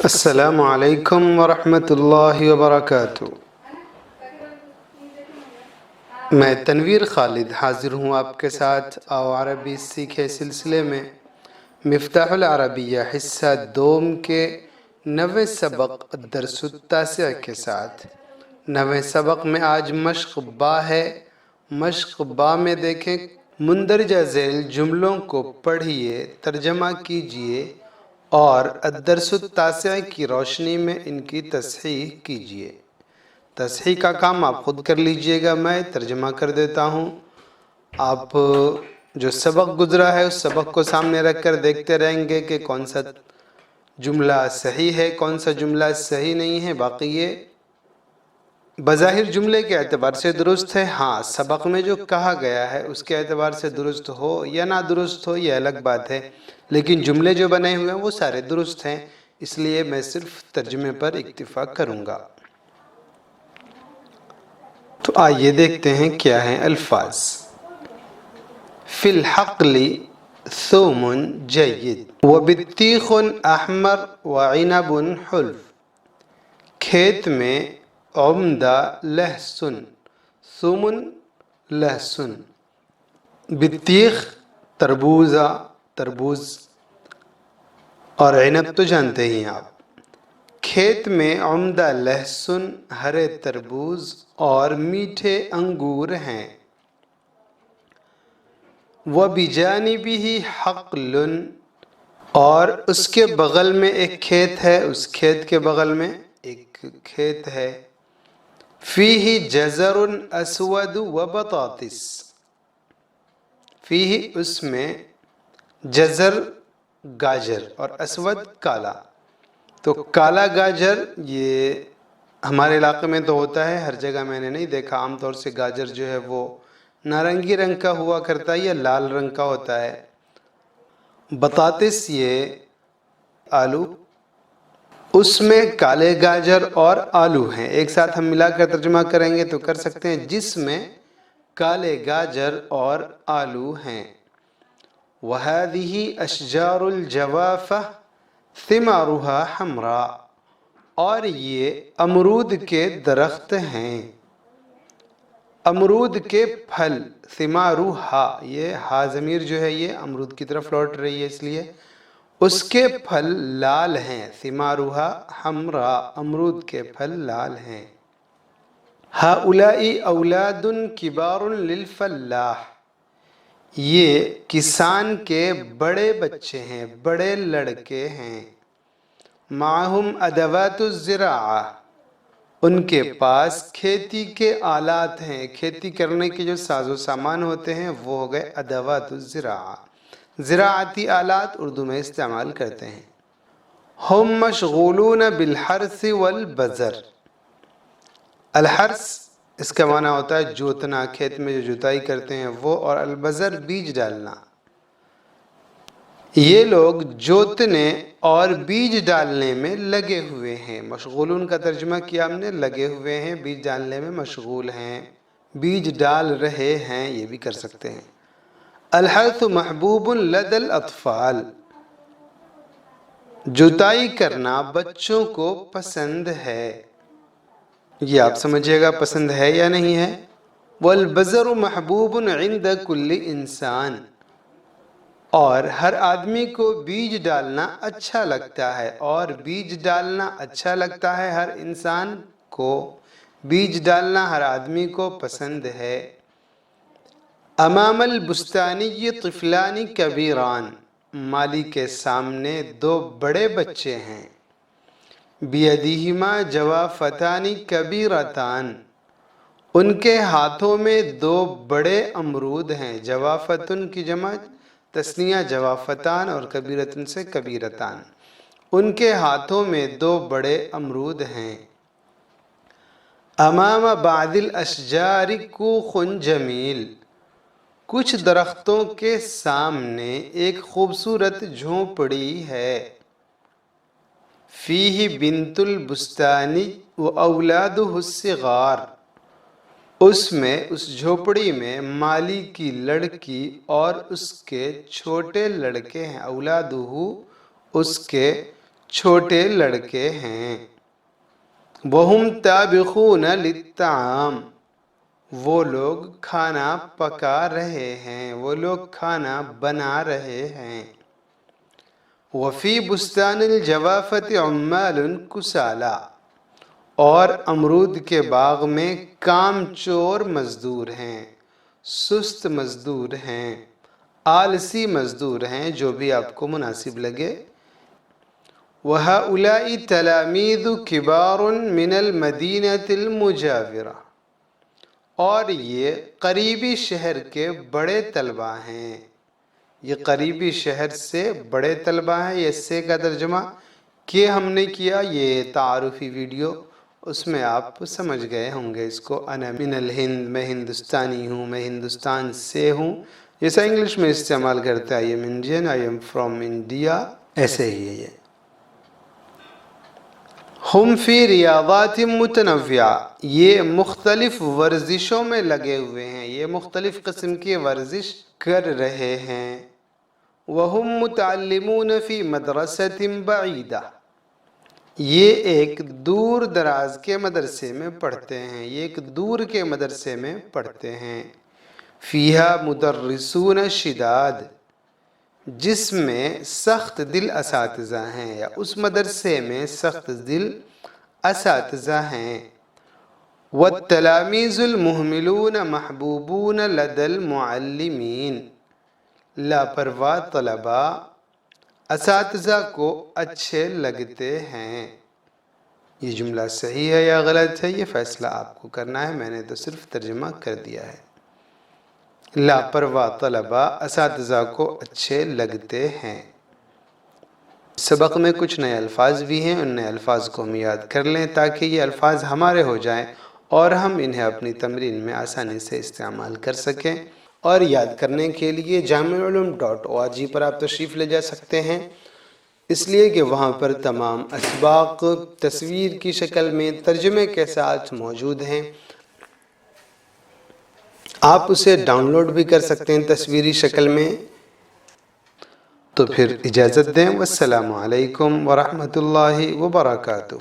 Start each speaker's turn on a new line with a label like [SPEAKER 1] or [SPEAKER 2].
[SPEAKER 1] السلام علیکم ورحمۃ اللہ وبرکاتہ۔ میں تنویر خالد حاضر ہوں آپ کے ساتھ آو عربی سیکھے سلسلے میں مفتاح العربیہ حصہ دوم کے 9ویں سبق درس التاسع کے ساتھ۔ 9ویں سبق میں آج مشق با ہے۔ مشق با میں دیکھیں مندرجہ ذیل جملوں کو پڑھیے، ترجمہ کیجئے اور الدرس التاسع کی روشنی میں ان کی تصحیح کیجئے۔ تصحیح کا کام آپ خود کر لیجئے گا، میں ترجمہ کر دیتا ہوں۔ آپ جو سبق گزرا ہے اس سبق کو سامنے رکھ کر دیکھتے رہیں گے کہ کون سا جملہ صحیح ہے، کون سا جملہ صحیح نہیں ہے۔ باقی یہ بظاہر جملے کے اعتبار سے درست ہے، ہاں سبق میں جو کہا گیا ہے اس کے اعتبار سے درست ہو یا نہ درست ہو یہ الگ بات ہے، لیکن جملے جو بنے ہوئے ہیں وہ سارے درست ہیں، اس لیے میں صرف ترجمے پر اکتفا کروں گا۔ تو آئیے دیکھتے ہیں کیا ہیں الفاظ۔ فی الحقل ثوم جید وبطیخ احمر وعنب حلو، کھیت میں عمدہ لہسن، ثومن لہسن، بطیخ تربوز اور عنب تو جانتے ہی آپ۔ کھیت میں عمدہ لہسن، ہرے تربوز اور میٹھے انگور ہیں۔ وَبِجَانِبِهِ حَقْلٌ، اور اس کے بغل میں ایک کھیت ہے، اس کھیت کے بغل میں ایک کھیت ہے۔ فِيهِ جَزَرٌ أَسْوَدُ وَبَطَاطِس، فِيهِ اس میں جزر گاجر اور اسود کالا۔ تو کالا گاجر یہ ہمارے علاقے میں تو ہوتا ہے، ہر جگہ میں نے نہیں دیکھا۔ عام طور سے گاجر جو ہے وہ نارنگی رنگ کا ہوا کرتا ہے یا لال رنگ کا ہوتا ہے۔ بطاطس یہ آلو، اس میں کالے گاجر اور آلو ہیں۔ ایک ساتھ ہم ملا کر ترجمہ کریں گے تو کر سکتے ہیں جس میں کالے گاجر اور آلو ہیں۔ وَهَذِهِ أَشْجَارُ الْجَوَافَةِ ثِمَارُهَا حَمْرَاء، اور یہ امرود کے درخت ہیں۔ امرود کے پھل، ثِمَارُهَا، یہ ہا ضمیر جو ہے یہ امرود کی طرف لوٹ رہی ہے، اس لیے اس کے پھل لال ہیں۔ ثِمَارُهَا حَمْرَاء، امرود کے پھل لال ہیں۔ هَؤُلَاءِ أَوْلَادٌ كِبَارٌ لِلْفَلَّاحِ، یہ کسان کے بڑے بچے ہیں، بڑے لڑکے ہیں۔ معہم ادوات الزراعہ، ان کے پاس کھیتی کے آلات ہیں، کھیتی کرنے کے جو ساز و سامان ہوتے ہیں وہ ہو گئے ادوات الزراعہ۔ زراعتی آلات اردو میں استعمال کرتے ہیں۔ ہم مشغولون بالحرث والبذر، الحرث اس کا معنی ہوتا ہے جوتنا، کھیت میں جو جوتائی کرتے ہیں وہ، اور البذر بیج ڈالنا۔ یہ لوگ جوتنے اور بیج ڈالنے میں لگے ہوئے ہیں۔ مشغولون کا ترجمہ کیا ہم نے، لگے ہوئے ہیں، بیج ڈالنے میں مشغول ہیں، بیج ڈال رہے ہیں، یہ بھی کر سکتے ہیں۔ الحرث محبوب لدى الاطفال، جوتائی کرنا بچوں کو پسند ہے، یہ آپ سمجھیے گا پسند ہے یا نہیں ہے۔ والبذر محبوب عند كل انسان، اور ہر آدمی کو بیج ڈالنا اچھا لگتا ہے، اور بیج ڈالنا اچھا لگتا ہے ہر انسان کو، بیج ڈالنا ہر آدمی کو پسند ہے۔ امام البستانی طفلان کبیران، مالی کے سامنے دو بڑے بچے ہیں۔ بیدیہما جوافتان کبیرتان، ان کے ہاتھوں میں دو بڑے امرود ہیں۔ جوافتن کی جمع تثنیہ جوافتان، اور کبیرتن سے کبیرتان، ان کے ہاتھوں میں دو بڑے امرود ہیں۔ امام بعض الاشجار کوخ جمیل، کچھ درختوں کے سامنے ایک خوبصورت جھونپڑی ہے۔ فیہ بنت البستانی واولادہ الصغار، اس میں اس جھونپڑی میں مالی کی لڑکی اور اس کے چھوٹے لڑکے ہیں۔ اولادہ اس کے چھوٹے لڑکے ہیں۔ وَهُمْ طَابِخُونَ لِلطَّعَامِ، وہ لوگ کھانا پکا رہے ہیں، وہ لوگ کھانا بنا رہے ہیں۔ وَفِي بُسْتَانِ الْجَوَافَةِ عُمَّالٌ كُسَالَىٰ، اور امرود کے باغ میں کام چور مزدور ہیں، سست مزدور ہیں، آلسی مزدور ہیں، جو بھی آپ کو مناسب لگے۔ وَهَؤُلَاءِ تَلَامِيذُ كِبَارٌ مِنَ الْمَدِينَةِ الْمُجَاوِرَةِ، اور یہ قریبی شہر کے بڑے طلبہ ہیں، یہ قریبی شہر سے بڑے طلبہ ہیں۔ یہ سے کا ترجمہ کہ ہم نے کیا یہ تعارفی ویڈیو، اس میں آپ سمجھ گئے ہوں گے اس کو۔ انا من الہند، میں ہندوستانی ہوں، میں ہندوستان سے ہوں، جیسا انگلش میں استعمال کرتا ہے I am Indian, I am from India, ایسے ہی ہے یہ۔ ہم فی ریاضات متنوعہ، یہ مختلف ورزشوں میں لگے ہوئے ہیں، یہ مختلف قسم کی ورزش کر رہے ہیں۔ وہم متعلمون فی مدرسۃ بعیدہ، یہ ایک دور دراز کے مدرسے میں پڑھتے ہیں، یہ ایک دور کے مدرسے میں پڑھتے ہیں۔ فیہا مدرسون شداد، جس میں سخت دل اساتذہ ہیں، یا اس مدرسے میں سخت دل اساتذہ ہیں۔ والتلاميذ المهملون محبوبون لدى المعلمين، لاپرواہ طلباء اساتذہ کو اچھے لگتے ہیں۔ یہ جملہ صحیح ہے یا غلط ہے، یہ فیصلہ آپ کو کرنا ہے، میں نے تو صرف ترجمہ کر دیا ہے۔ لاپرواہ طلباء اساتذہ کو اچھے لگتے ہیں۔ سبق میں کچھ نئے الفاظ بھی ہیں، ان نئے الفاظ کو ہم یاد کر لیں تاکہ یہ الفاظ ہمارے ہو جائیں اور ہم انہیں اپنی تمرین میں آسانی سے استعمال کر سکیں۔ اور یاد کرنے کے لیے جامعالعلوم.org پر آپ تشریف لے جا سکتے ہیں، اس لیے کہ وہاں پر تمام اسباق تصویر کی شکل میں ترجمے کے ساتھ موجود ہیں۔ آپ اسے ڈاؤن لوڈ بھی کر سکتے ہیں تصویری شکل میں۔ تو پھر اجازت دیں، والسلام علیکم ورحمۃ اللہ وبرکاتہ۔